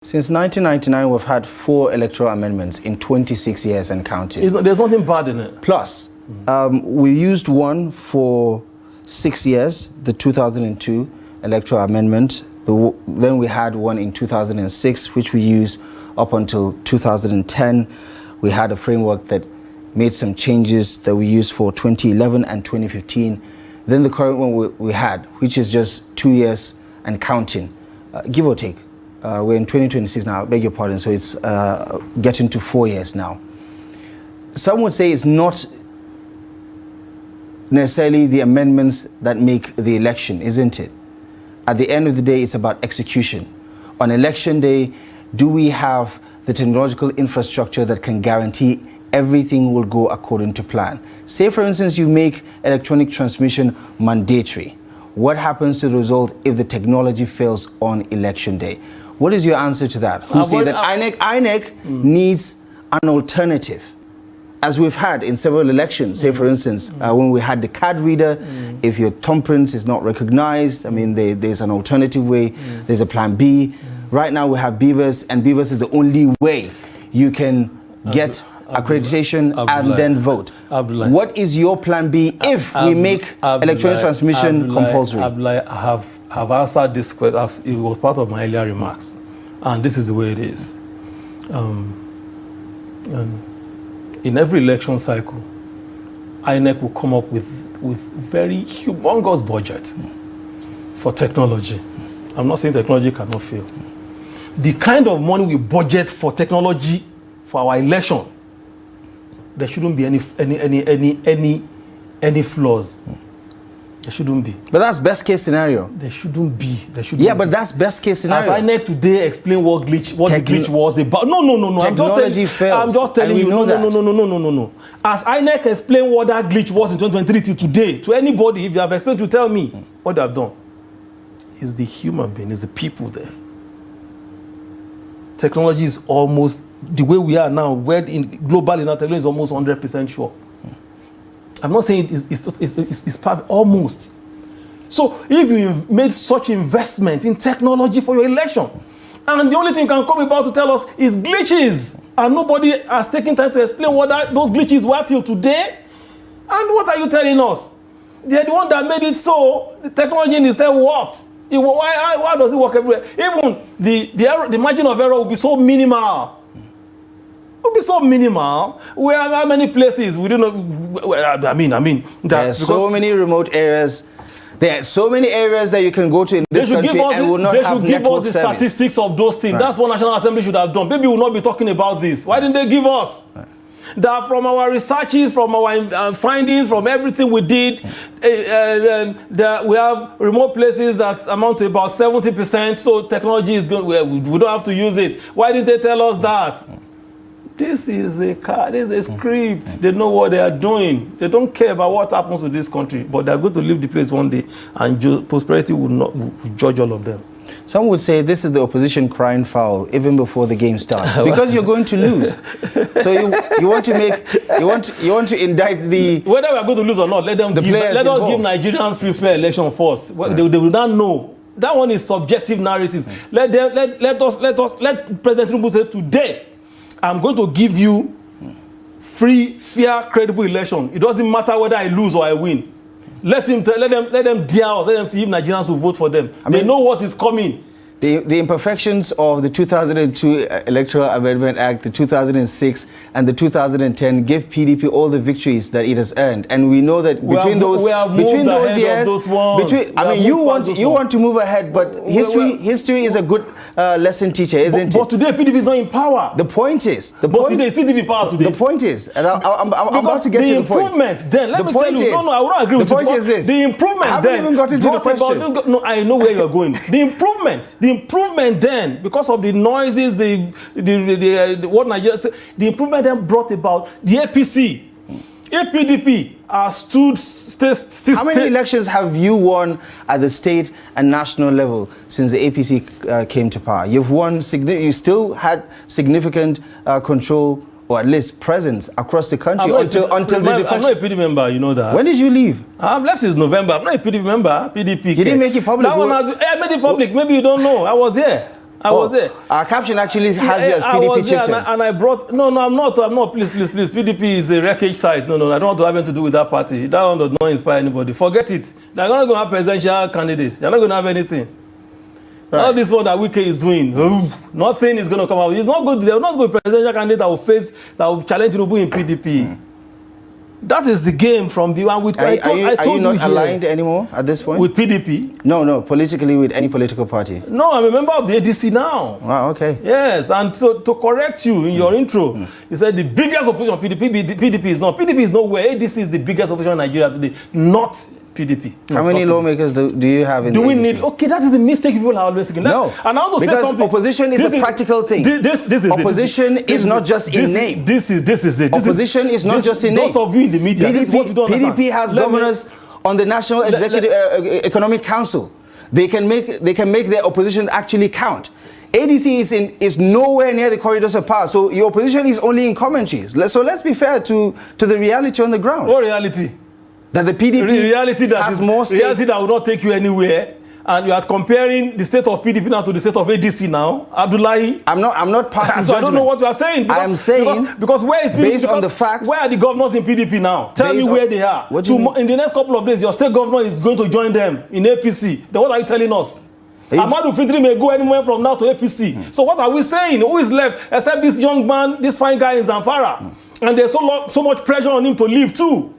Since 1999, we've had 4 electoral amendments in 26 years and counting. There's nothing bad in it. Plus, we used one for 6 years, the 2002 electoral amendment. Then we had one in 2006, which we used up until 2010. We had a framework that made some changes that we used for 2011 and 2015. Then the current one we had, which is just 2 years and counting, give or take. We're in 2026 now, I beg your pardon, so it's getting to 4 years now. Some would say it's not necessarily the amendments that make the election, isn't it? At the end of the day, it's about execution. On election day, do we have the technological infrastructure that can guarantee everything will go according to plan? Say, for instance, you make electronic transmission mandatory. What happens to the result if the technology fails on election day? What is your answer to that? Who say that INEC needs an alternative? As we've had in several elections, say for instance, when we had the card reader, if your thumbprint is not recognized, I mean, there's an alternative way, there's a plan B. Right now we have Beavers, and Beavers is the only way you can get accreditation and then vote. What is your plan B if we make electronic transmission compulsory? I have answered this question. It was part of my earlier remarks, and this is the way it is. In every election cycle, INEC will come up with very humongous budgets for technology. I'm not saying technology cannot fail. The kind of money we budget for technology for our election, there shouldn't be any flaws. There shouldn't be. But that's best case scenario. There shouldn't be. Yeah, but that's best case scenario. As INEC today explain what the glitch was about. No. Technology fails. I'm just telling you. No. As INEC explain what that glitch was in 2023 till today, to anybody, if you have explained to tell me what they have done, is the human being, is the people there. Technology is almost the way we are now. Where globally now, technology is almost 100% sure. I'm not saying it's perfect, almost. So if you made such investment in technology for your election, and the only thing you can come about to tell us is glitches, and nobody has taken time to explain what those glitches were till today, and what are you telling us? They're the one that made it so the technology in itself worked. Why does it work everywhere? Even the margin of error will be so minimal. It will be so minimal. How many places we don't know? I mean, there are so many remote areas. There are so many areas that you can go to in this country and will not have network service. They should give us the statistics of those things. Right. That's what National Assembly should have done. Maybe we will not be talking about this. Why didn't they give us? Right. That from our researches, from our findings, from everything we did, that we have remote places that amount to about 70%. So technology is good. We don't have to use it. Why didn't they tell us that? This is a script. They know what they are doing. They don't care about what happens to this country, but they're going to leave the place one day, and prosperity will judge all of them. Some would say this is the opposition crying foul even before the game starts, because you're going to lose. So you want to indict the whether we are going to lose or not. Let us give Nigerians free fair election first. Right. They will not know. That one is subjective narratives. Let President Tinubu say today, I'm going to give you free, fair, credible election. It doesn't matter whether I lose or I win. Let them dare us. Let them see if Nigerians will vote for them. They know what is coming. The imperfections of the 2002 Electoral Amendment Act, the 2006 and the 2010 give PDP all the victories that it has earned, and we know that between those years, you want to move ahead, but history is a good lesson teacher, isn't it? But today PDP is not in power. The point is, today is PDP power today. The point is, and I'm about to get to the point. Let me tell you. No, I would not agree with you. The point is this. The improvement. I haven't even gotten to the question. No, I know where you're going. The improvement then, because of the noises, what Nigeria said, the improvement then brought about the APC. APDP stood. How many elections have you won at the state and national level since the APC came to power? You've won. You still had significant control, or at least presence across the country until the defection. I'm not a PDP member, you know that. When did you leave? I've left since November. I'm not a PDP member. PDP. You didn't make it public. I made it public. Maybe you don't know. I was here. I was there. Our caption actually has you as PDP chieftain. And I brought, no, I'm not, please. PDP is a wreckage site. No, I don't want to have anything to do with that party. That one does not inspire anybody. Forget it. They're not going to have presidential candidates. They're not going to have anything. Right. All this one that Wike is doing, nothing is going to come out. It's not good. They're not going to be presidential candidate that will challenge Tinubu in PDP. That is the game from the one. Are you not aligned anymore at this point? With PDP? No, politically with any political party. No, I'm a member of the ADC now. Wow, okay. Yes, and so to correct you in your intro, you said the biggest opposition of PDP is not. PDP is nowhere. ADC is the biggest opposition in Nigeria today, not PDP. How many lawmakers do you have in the ADC? We need? Okay, that is the mistake people are always making. No, and I want to say something. Opposition is a practical thing. This is opposition is not just in name. This is it. Opposition is not just in name. Those of you in the media, PDP has governors on the National Executive Economic Council. They can make their opposition actually count. ADC is nowhere near the corridors of power. So your opposition is only in commentaries. So let's be fair to the reality on the ground. What reality? That the PDP has more stake. Reality that will not take you anywhere. And you are comparing the state of PDP now to the state of ADC now. Abdullahi. I'm not passing so judgment. I don't know what you are saying. I am saying because where is PDP? Based on the facts. Where are the governors in PDP now? Tell me where they are. In the next couple of days, your state governor is going to join them in APC. Then what are you telling us? Ahmadu Fitri may go anywhere from now to APC. So what are we saying? Who is left except this young man, this fine guy in Zamfara? And there's so much pressure on him to leave too.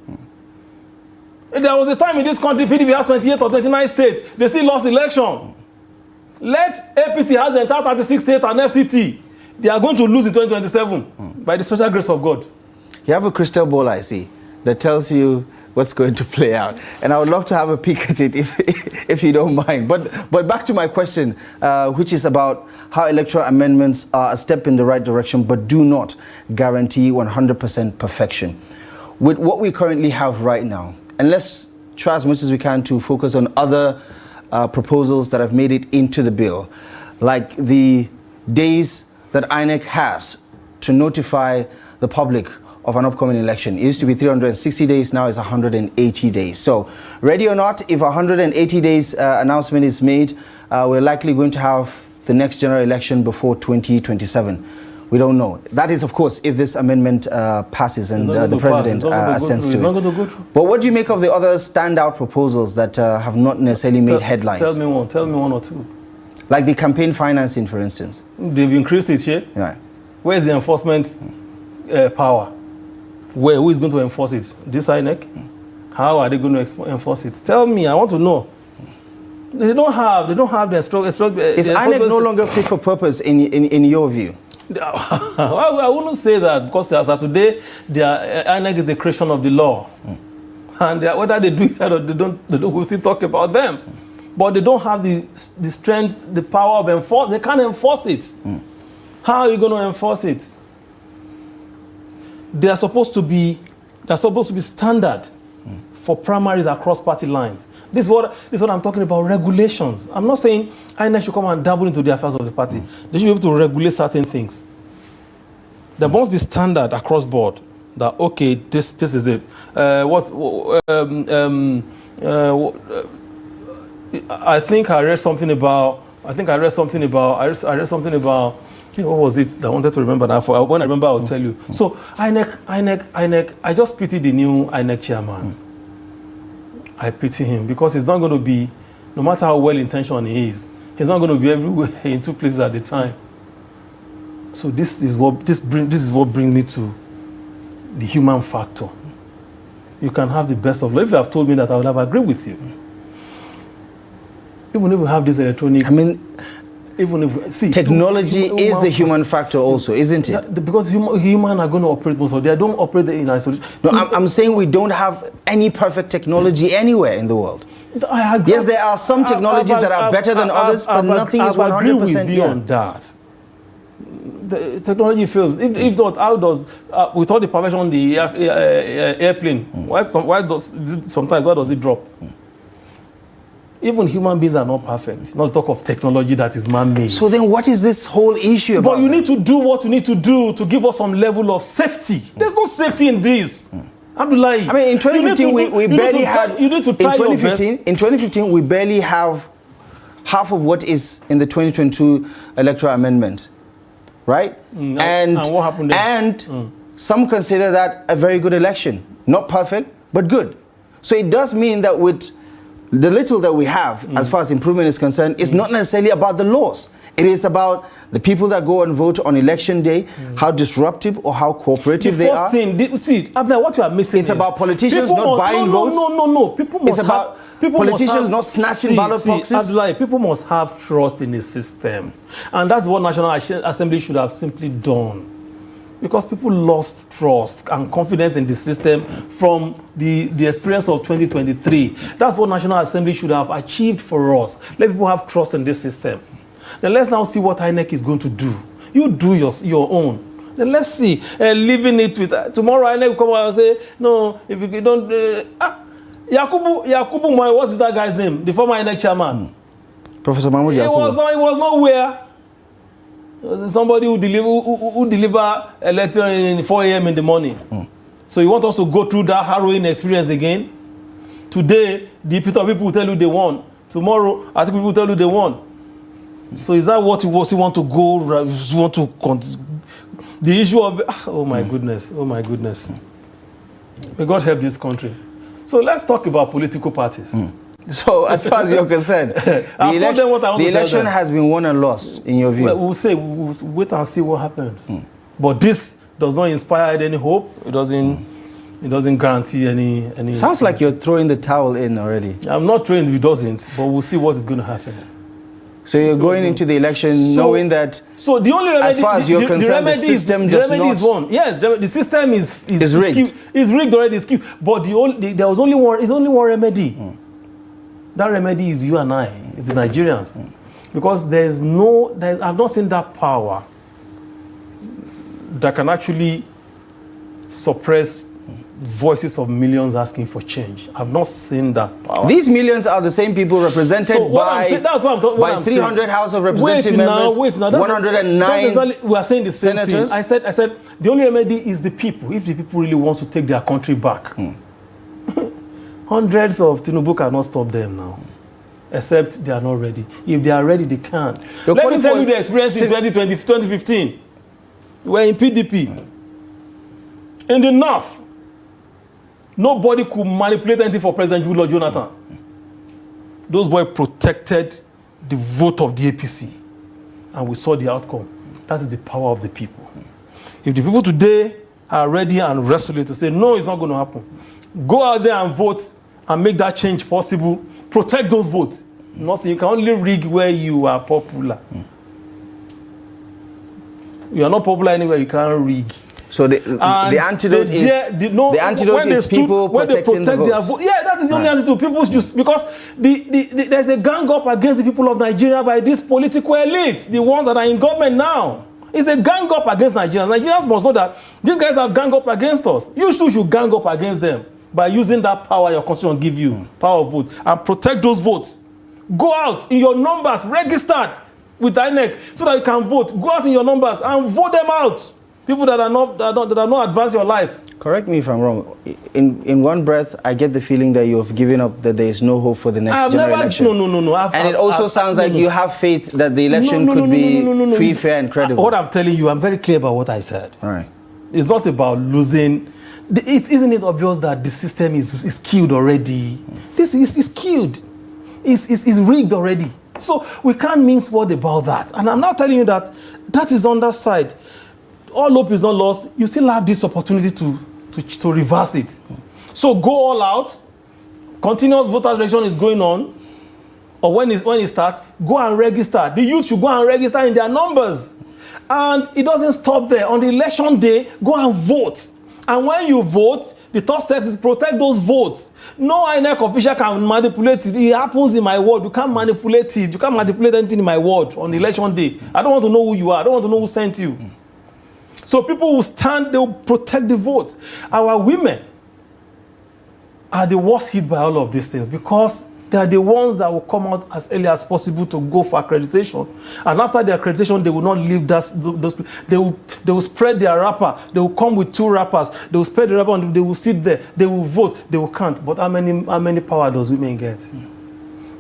There was a time in this country, PDP has 28 or 29 states. They still lost election. Let APC has the entire 36 states and FCT. They are going to lose in 2027 by the special grace of God. You have a crystal ball, I see, that tells you what's going to play out. And I would love to have a peek at it if you don't mind. But back to my question, which is about how electoral amendments are a step in the right direction, but do not guarantee 100% perfection. With what we currently have right now, and let's try as much as we can to focus on other proposals that have made it into the bill, like the days that INEC has to notify the public of an upcoming election. It used to be 360 days, now it's 180 days. So, ready or not, if 180 days announcement is made, we're likely going to have the next general election before 2027. We don't know. That is, of course, if this amendment passes and the president assents to it. But what do you make of the other standout proposals that have not necessarily made headlines? Tell me one or two. Like the campaign financing, for instance. They've increased it, yeah? Right. Where's the enforcement power? Who is going to enforce it? This INEC? How are they going to enforce it? Tell me, I want to know. They don't have the stroke. Is INEC no longer fit for purpose in your view? I wouldn't say that, because as of today, INEC is the creation of the law. And whether they do it or they don't, we'll still talk about them. But they don't have the strength, the power of enforce. They can't enforce it. How are you going to enforce it? They're supposed to be standard for primaries across party lines. This is what I'm talking about, regulations. I'm not saying INEC should come and dabble into the affairs of the party. They should be able to regulate certain things. There must be standard across board that, okay, this is it. I think I read something about, what was it? I wanted to remember now. When I remember, I'll tell you. So INEC, I just pity the new INEC chairman. I pity him because he's not going to be, no matter how well-intentioned he is, he's not going to be everywhere in two places at a time. So this is what brings me to the human factor. You can have the best of life. If you have told me that, I would have agreed with you. Even if we have this electronic, even if technology is the human factor also, isn't it? Because human are going to operate most of them. They don't operate in isolation. No, I'm saying we don't have any perfect technology anywhere in the world. Yes, there are some technologies that are better than others, but nothing is 100% I agree with you on that. The technology fails. If not, how does with all the permission on the airplane? Why does it drop? Even human beings are not perfect. Not talk of technology that is man-made. So then what is this whole issue about? But you need to do what you need to do to give us some level of safety. There's no safety in this. Abdullahi. I mean, in 2015, we barely had... You need to try your best. In 2015, we barely have half of what is in the 2022 electoral amendment, right? And what happened then? And some consider that a very good election. Not perfect, but good. So it does mean that with the little that we have, as far as improvement is concerned, it's not necessarily about the laws. It is about the people that go and vote on election day, how disruptive or how cooperative they are. The first thing, see, Abner, what you are missing It's about politicians not buying votes. No. People must it's about politicians not snatching ballot boxes. Abdullahi, people must have trust in the system. And that's what National Assembly should have simply done. Because people lost trust and confidence in the system from the experience of 2023. That's what National Assembly should have achieved for us. Let people have trust in this system. Then let's now see what INEC is going to do. You do your own. Then let's see. Leaving it with tomorrow INEC will come out and say, no, if you don't... Yakubu Moy, what is that guy's name? The former INEC chairman. Professor Mahmoud Yakubu. He was nowhere. Somebody who deliver Electoral in 4 a.m. in the morning. So you want us to go through that harrowing experience again? Today, the people will tell you they won. Tomorrow, I think people will tell you they won. So is that what you want to go? You want to the issue of oh my goodness. May God help this country. So let's talk about political parties. So as far as you're concerned, the election has been won and lost in your view. Well, we'll wait and see what happens. But this does not inspire any hope. It doesn't guarantee any. Sounds like you're throwing the towel in already. I'm not throwing it doesn't, but we'll see what is going to happen. So you're going into the election knowing that. So the only remedy, as far as you're concerned, the system does not. Is one. Yes, the system is rigged. It's rigged already. It's skewed. But there was only one. It's only one remedy. That remedy is you and I. It's the Nigerians, because I've not seen that power that can actually suppress voices of millions asking for change. I've not seen that power. These millions are the same people represented by 300 House of Representative members, wait now. 109 we are saying the same senators. Thing. I said the only remedy is the people. If the people really want to take their country back, hundreds of Tinubu cannot stop them now, except they are not ready. If they are ready, they can. Let me tell you the experience in 2015. We were in PDP. In the north, nobody could manipulate anything for President Goodluck Jonathan. Those boys protected the vote of the APC. And we saw the outcome. That is the power of the people. If the people today are ready and resolute to say, no, it's not going to happen, go out there and vote and make that change possible. Protect those votes. Nothing. You can only rig where you are popular. You are not popular anywhere, you can't rig. So the antidote is people protecting the votes. Yeah, that is the only antidote. People just because there's a gang up against the people of Nigeria by these political elites, the ones that are in government now. It's a gang up against Nigerians. Nigerians must know that these guys have gang up against us. You too should gang up against them by using that power your constitution give you, power of vote, and protect those votes. Go out in your numbers, registered with INEC, so that you can vote. Go out in your numbers and vote them out. People that are not advance your life. Correct me if I'm wrong. In one breath, I get the feeling that you have given up, that there is no hope for the next general election. No. And it also sounds like you have faith that the election could be free, fair, and credible. What I'm telling you, I'm very clear about what I said. All right. It's not about losing. Isn't it obvious that the system is killed already? This is killed. It's rigged already. So we can't mince word about that. And I'm not telling you that is on that side. All hope is not lost. You still have this opportunity to reverse it. So go all out. Continuous voter registration is going on. Or when it starts, go and register. The youth should go and register in their numbers. And it doesn't stop there. On the election day, go and vote. And when you vote, the third step is protect those votes. No INEC official can manipulate it. It happens in my ward. You can't manipulate it. You can't manipulate anything in my ward on the election day. I don't want to know who you are. I don't want to know who sent you. So people will stand, they will protect the vote. Our women are the worst hit by all of these things because they are the ones that will come out as early as possible to go for accreditation. And after the accreditation, they will not leave those. They will spread their wrapper. They will come with 2 wrappers. They will spread the wrapper and they will sit there. They will vote. They will count. But how many power does women get?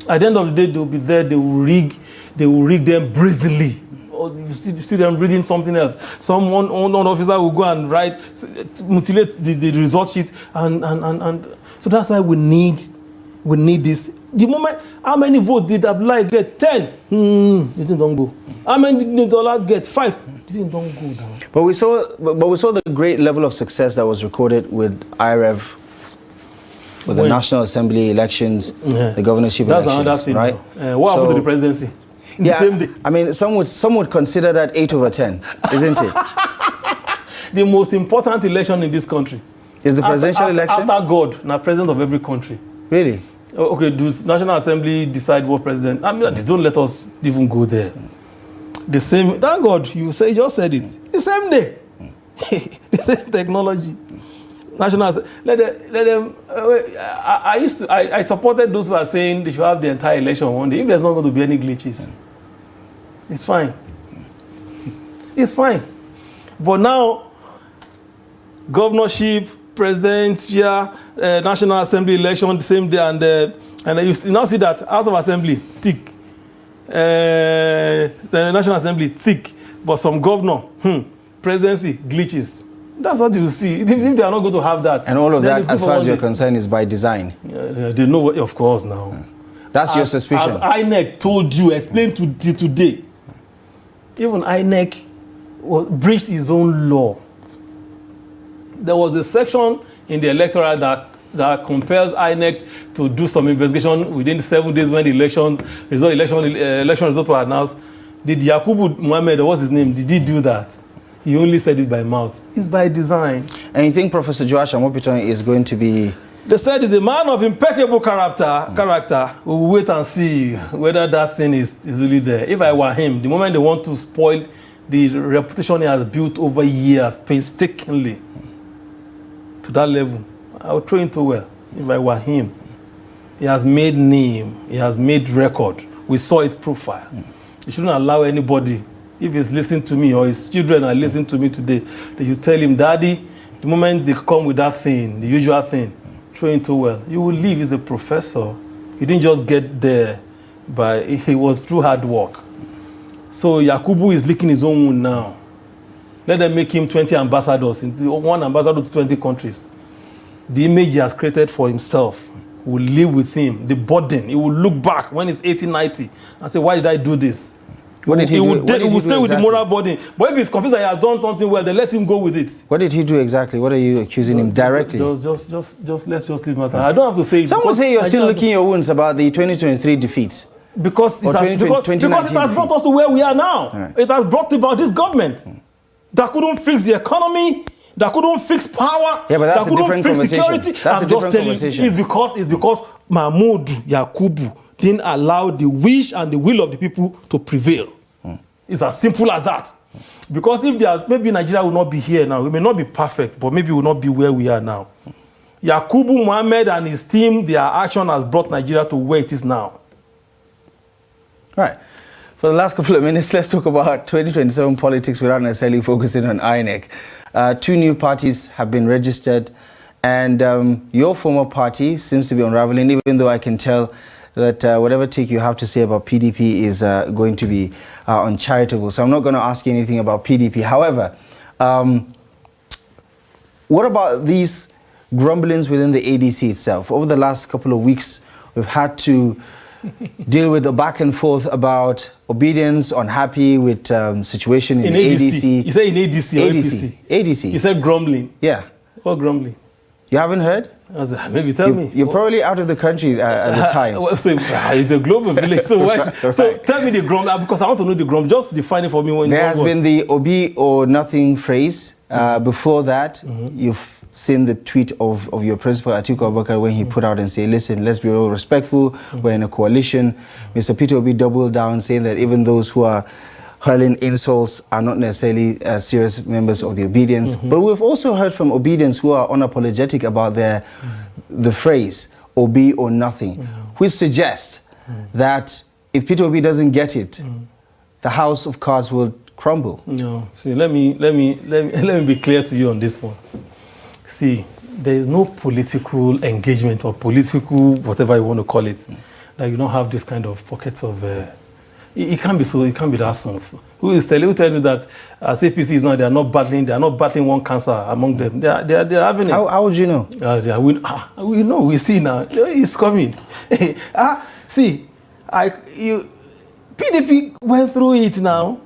At the end of the day, they'll be there. They will rig them breezily. Or you see them reading something else. One officer will go and mutilate the result sheet, and so that's why we need this. The moment, how many votes did Abdullahi get? 10. This thing don't go. How many did Dollar get? 5. This thing don't go down. But we saw the great level of success that was recorded with IREV, with the National Assembly elections, the governorship elections. That's another thing, right? What happened to the presidency? The same day. I mean, some would consider that 8 over 10, isn't it? The most important election in this country is the presidential election. After God, now president of every country. Really? Okay, does National Assembly decide what president? I mean, they don't let us even go there. The same, thank God, you just said it. The same day. The same technology. National, let them. I supported those who are saying they should have the entire election one day. If there's not going to be any glitches, it's fine. It's fine. But now, governorship, presidential, National Assembly election the same day, and you now see that House of Assembly thick, the National Assembly thick, but some governor, presidency glitches. That's what you see. If they are not going to have that, and all of that, as far as you're concerned, is by design. They know, of course, now. That's your suspicion. As INEC told you, explained today, even INEC breached his own law. There was a section in the Electoral that compels INEC to do some investigation within 7 days when the election results were announced. Did Yakubu Muhammad, what's his name, did he do that? He only said it by mouth. It's by design. And you think Professor Joash Amopiton is going to be... They said he's a man of impeccable character. We will wait and see whether that thing is really there. If I were him, the moment they want to spoil the reputation he has built over years painstakingly to that level, I would throw him too well. If I were him, he has made name, he has made record. We saw his profile. He shouldn't allow anybody, if he's listening to me or his children are listening to me today, that you tell him, Daddy, the moment they come with that thing, the usual thing, throw him too well. You will leave. He's a professor. He didn't just get there, but he was through hard work. So Yakubu is licking his own wound now. Let them make him 20 ambassadors, one ambassador to 20 countries. The image he has created for himself will live with him. The burden, he will look back when he's 80, 90 and say, why did I do this? What did he do? He will stay with the moral burden. But if he's convinced that he has done something well, then let him go with it. What did he do exactly? What are you accusing him directly? Let's just leave matter. I don't have to say it. Someone say you're still licking your wounds about the 2023 defeats. Because it has brought us to where we are now. Right. It has brought about this government that couldn't fix the economy, that couldn't fix power, yeah, but that's that couldn't fix security. That's a different conversation. It's because Mahmoud Yakubu didn't allow the wish and the will of the people to prevail. It's as simple as that. Because if there's, maybe Nigeria will not be here now. We may not be perfect, but maybe we will not be where we are now. Yakubu Muhammad and his team, their action has brought Nigeria to where it is now. Right. For the last couple of minutes, let's talk about 2027 politics without necessarily focusing on INEC. 2 new parties have been registered, and your former party seems to be unraveling, even though I can tell that whatever take you have to say about PDP is going to be uncharitable. So I'm not going to ask you anything about PDP. However, what about these grumblings within the ADC itself? Over the last couple of weeks, we've had to deal with the back and forth about obedience, unhappy with situation in ADC. You said in ADC or APC? ADC. You said grumbling. Yeah. What grumbling? You haven't heard? Maybe tell me. You're probably out of the country at the time. So it's a global village. So, so tell me the grumble, because I want to know the grumble. Just define it for me. There has been the Obi or nothing phrase. Before that, you've seen the tweet of your principal, Atiku Abubakar, when he put out and said, listen, let's be real respectful. We're in a coalition. Mr. Peter Obi doubled down, saying that even those who are hurling insults are not necessarily serious members of the obedience. But we've also heard from obedience who are unapologetic about the phrase, Obi or nothing, which suggests that if Peter Obi doesn't get it, the house of cards will crumble. No, see, let me be clear to you on this one. See, there is no political engagement or political whatever you want to call it that you don't have this kind of pockets of. It can't be so. It can't be that smooth. Who tell you that as APC is now, they are not battling one cancer among them. They are having it. How would you know? We know. We see now. It's coming. See, PDP went through it now.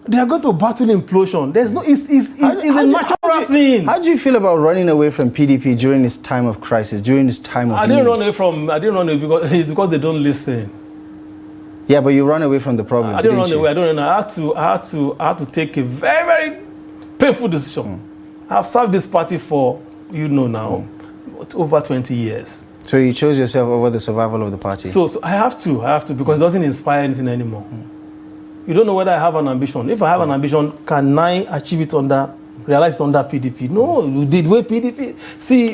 They are going to battle implosion. There's no. It's a natural thing. How do you feel about running away from PDP during this time of crisis, during this time of I didn't run away because they don't listen. Yeah, but you run away from the problem. I didn't run away. I don't know. I had to take a very, very painful decision. I've served this party for now over 20 years. So you chose yourself over the survival of the party. So I have to because it doesn't inspire anything anymore. You don't know whether I have an ambition. If I have an ambition, can I achieve it realize it under PDP? No, you did way PDP. See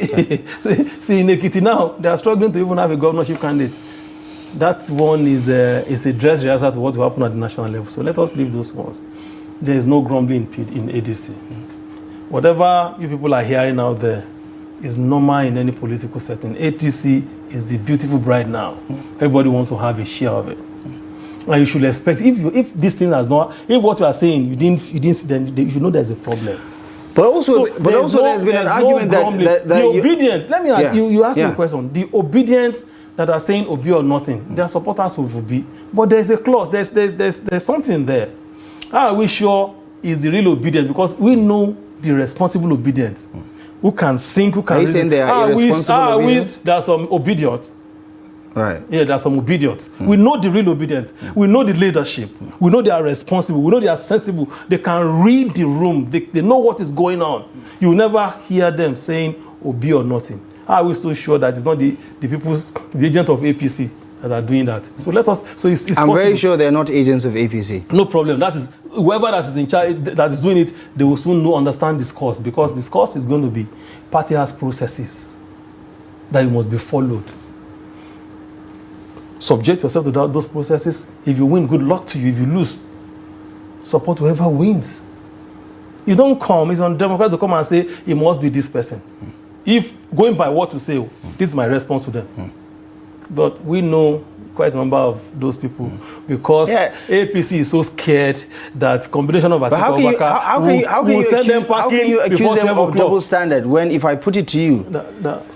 in Ekiti now, they are struggling to even have a governorship candidate. That one is a dress rehearsal to what will happen at the national level. So let us leave those ones. There is no grumbling in ADC. Whatever you people are hearing out there is normal in any political setting. ADC is the beautiful bride now. Everybody wants to have a share of it. And you should expect, if this thing has not, if what you are saying, you didn't see, then you should know there's a problem. But also there's been an argument that the obedience, let me ask, you asked me a question. The obedience that are saying Obi or nothing, their supporters of Obi. But there's a clause, there's something there. How are we sure is the real obedience? Because we know the responsible obedience. Who can think, who can reason. Are you saying they are irresponsible obedience? There are some obedience. Right. Yeah, there are some obedience. We know the real obedience. We know the leadership. We know they are responsible. We know they are sensible. They can read the room. They know what is going on. You will never hear them saying Obi or nothing. Are we so sure that it's not the agent of APC that are doing that? So let us. So it's I'm possible. very sure they're not agents of APC. No problem. That is whoever that is in charge that is doing it. They will soon understand this course, because this course is going to be party has processes that you must be followed. Subject yourself to those processes. If you win, good luck to you. If you lose, support whoever wins. You don't come. It's on Democrats to come and say it must be this person. If going by what we say, this is my response to them. But we know quite a number of those people because APC is so scared that combination of Atiku will send them packing. How can you accuse them of double standard when, if I put it to you,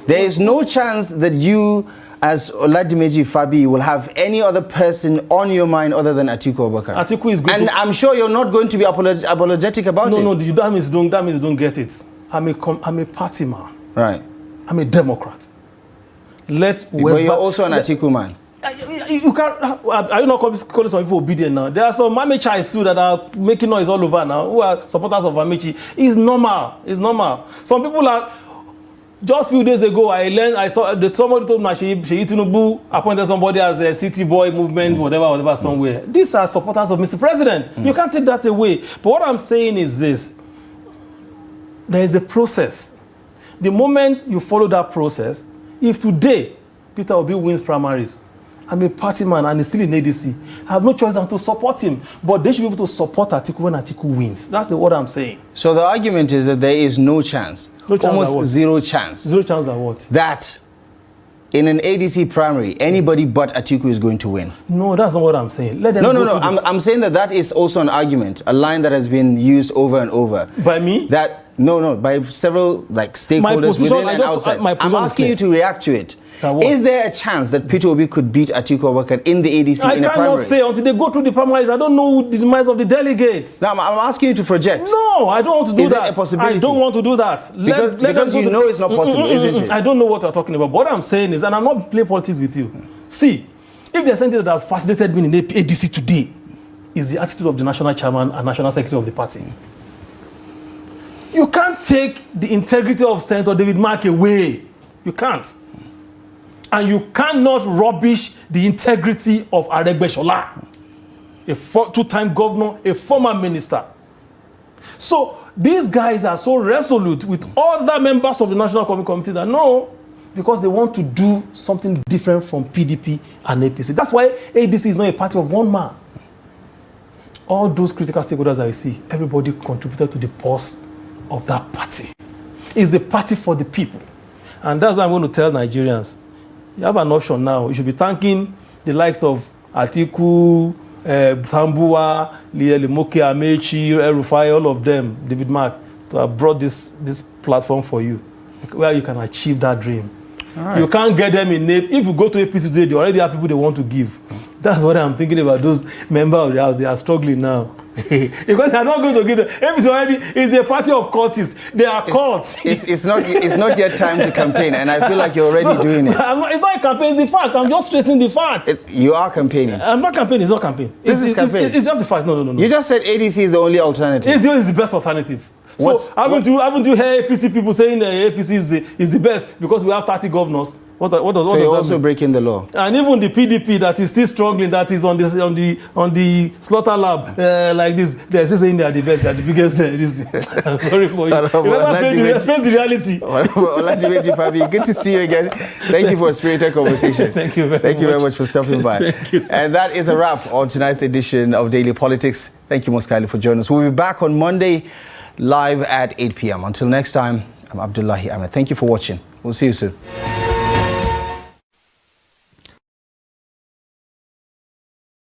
there is no chance that you, as Oladimeji Fabiyi, will have any other person on your mind other than Atiku Abubakar? Atiku is good. And I'm sure you're not going to be apologetic about it. No, that means you don't get it. I'm a party man. Right. I'm a Democrat. But you're also an Atiku man. You can't. Are you not calling some people obedient now? There are some Amechi too that are making noise all over now, who are supporters of Amechi. It's normal. It's normal. Some people are. Just a few days ago, I saw somebody told me Tinubu appointed somebody as a city boy movement, whatever, somewhere. These are supporters of Mr. President. You can't take that away. But what I'm saying is this: there is a process. The moment you follow that process, if today Peter Obi wins primaries, I'm a party man and he's still in ADC, I have no choice than to support him. But they should be able to support Atiku when Atiku wins. That's what I'm saying. So the argument is that there is no chance, almost zero chance. Zero chance that what? That in an ADC primary, anybody but Atiku is going to win. No, that's not what I'm saying. Let them No. I'm saying that is also an argument, a line that has been used over and over. By me? By several stakeholders within and outside. I'm asking you to react to it. Is there a chance that Peter Obi could beat Atiku Abubakar in the ADC in a primary? I cannot say until they go through the primaries. I don't know the demise of the delegates. Now, I'm asking you to project. No, I don't want to do that. Is that a possibility? I don't want to do that. Because you know it's not possible, isn't it? I don't know what you're talking about. What I'm saying is, and I'm not playing politics with you. See, if there's something that has fascinated me in the ADC today, is the attitude of the national chairman and national secretary of the party. You can't take the integrity of Senator David Mark away. You can't. And you cannot rubbish the integrity of Aregbesola, a two-time governor, a former minister. So these guys are so resolute with other members of the National Committee that no, because they want to do something different from PDP and APC. That's why ADC is not a party of one man. All those critical stakeholders I see, everybody contributed to the pulse of that party. It's the party for the people. And that's what I'm going to tell Nigerians. You have an option now. You should be thanking the likes of Atiku, Thambua, Limoke, Amechi, Erufai, all of them, David Mark, to have brought this platform for you, where you can achieve that dream. Right. You can't get them in name. If you go to APC today, they already have people they want to give. That's what I'm thinking about those members of the House. They are struggling now. Because they are not going to give them. APC already is a party of cultists. They are cults. It's not yet time to campaign, and I feel like you're already doing it. It's not a campaign, it's the fact. I'm just stressing the fact. You are campaigning. I'm not campaigning, it's not campaign. This is campaign. It's just the fact. No. You just said ADC is the only alternative. It's the best alternative. So haven't you heard APC people saying that APC is the best because we have 30 governors? What does so you're that also mean? Breaking the law. And even the PDP that is still struggling, that is on the slaughter lab like this, they're still saying they are the best, they are the biggest. I'm sorry for you. Face the reality. Fabiyi, good to see you again. Thank you for a spirited conversation. Thank you very much for stopping by. Thank you. And that is a wrap on tonight's edition of Daily Politics. Thank you most kindly for joining us. We'll be back on Monday live at 8 p.m. Until next time, I'm Abdullahi Ahmed. Thank you for watching. We'll see you soon.